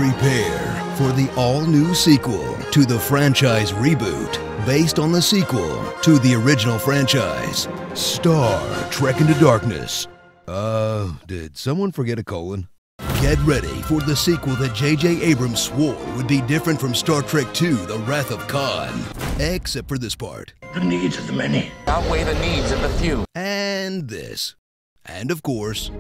Prepare for the all-new sequel to the franchise reboot based on the sequel to the original franchise, Star Trek Into Darkness. Did someone forget a colon? Get ready for the sequel that J.J. Abrams swore would be different from Star Trek II: The Wrath of Khan. Except for this part. The needs of the many outweigh the needs of the few. And this. And of course...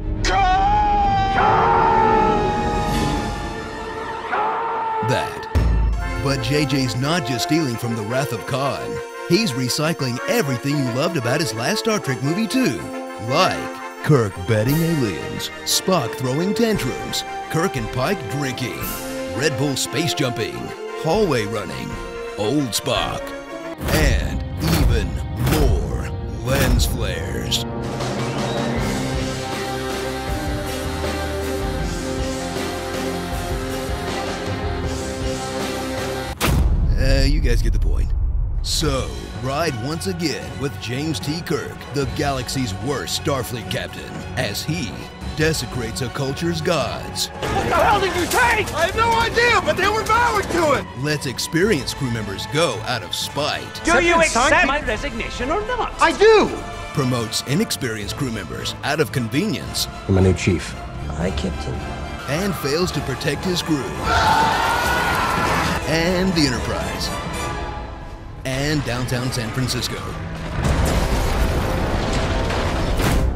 that. But JJ's not just stealing from The Wrath of Khan. He's recycling everything you loved about his last Star Trek movie too. Like Kirk betting aliens, Spock throwing tantrums, Kirk and Pike drinking, Red Bull space jumping, hallway running, old Spock, and even more lens flares. You guys get the point. So, ride once again with James T. Kirk, the galaxy's worst Starfleet captain, as he desecrates a culture's gods. What the hell did you take? I have no idea, but they were vowing to it! Lets experienced crew members go out of spite. Do you accept my resignation or not? I do! Promotes inexperienced crew members out of convenience. I'm a new chief. Hi, Captain. And fails to protect his crew. And the Enterprise. And downtown San Francisco.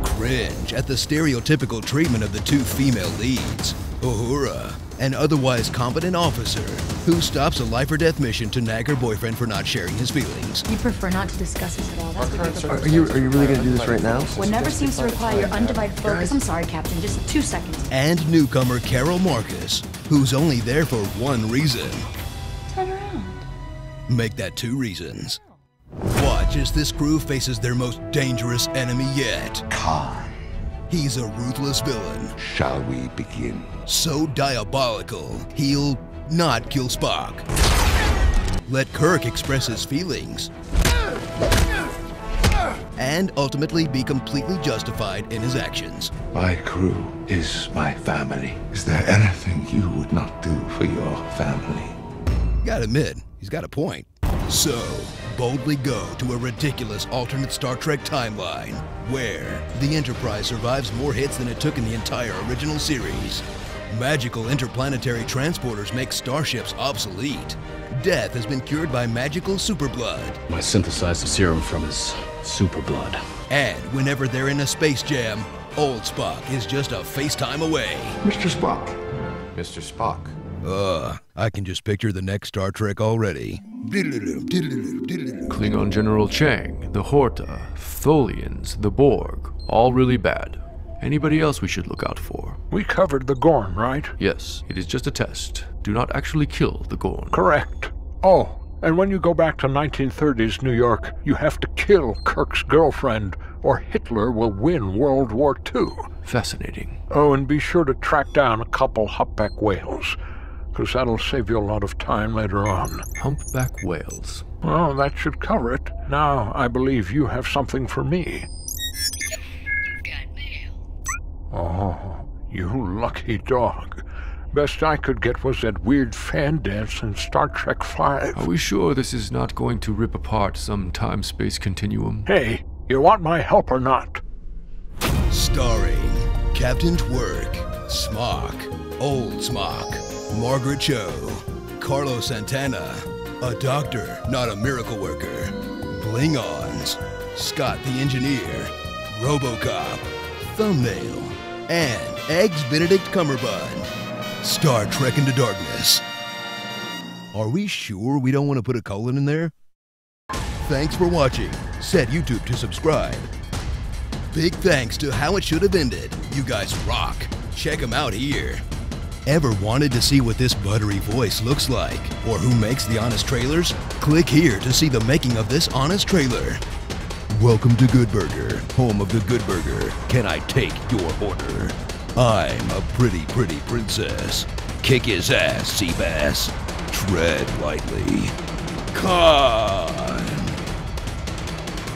Cringe at the stereotypical treatment of the two female leads. Uhura, an otherwise competent officer who stops a life-or-death mission to nag her boyfriend for not sharing his feelings. You prefer not to discuss this at all. That's what Are you really going to do this right now? Whatever seems to require your undivided focus. I'm sorry, Captain. Just 2 seconds. And newcomer Carol Marcus, who's only there for one reason. Turn around. Make that 2 reasons. Watch as this crew faces their most dangerous enemy yet. Khan. He's a ruthless villain. Shall we begin? So diabolical, he'll not kill Spock. Let Kirk express his feelings. And ultimately be completely justified in his actions. My crew is my family. Is there anything you would not do for your family? Gotta admit, he's got a point. So, boldly go to a ridiculous alternate Star Trek timeline, where the Enterprise survives more hits than it took in the entire original series. Magical interplanetary transporters make starships obsolete. Death has been cured by magical superblood. I synthesized the serum from his superblood. And whenever they're in a space jam, old Spock is just a FaceTime away. Mr. Spock. Mr. Spock. I can just picture the next Star Trek already. Klingon General Chang, the Horta, Tholians, the Borg, all really bad. Anybody else we should look out for? We covered the Gorn, right? Yes, it is just a test. Do not actually kill the Gorn. Correct. Oh, and when you go back to 1930s New York, you have to kill Kirk's girlfriend, or Hitler will win World War II. Fascinating. Oh, and be sure to track down a couple humpback whales, because that'll save you a lot of time later on. Humpback whales. Well, that should cover it. Now, I believe you have something for me. Oh, you lucky dog. Best I could get was that weird fan dance in Star Trek V. Are we sure this is not going to rip apart some time-space continuum? Hey, you want my help or not? Starring Captain Twerk, Smock, Old Smock, Margaret Cho, Carlos Santana, a doctor, not a miracle worker, Klingons, Scott the Engineer, RoboCop, Thumbnail, and Eggs Benedict Cumberbund. Star Trek Into Darkness. Are we sure we don't want to put a colon in there? Thanks for watching. Set YouTube to subscribe. Big thanks to How It Should Have Ended. You guys rock. Check them out here. Ever wanted to see what this buttery voice looks like? Or who makes the honest trailers? Click here to see the making of this honest trailer. Welcome to Good Burger, home of the Good Burger. Can I take your order? I'm a pretty princess. Kick his ass, Seabass. Tread lightly. Caw!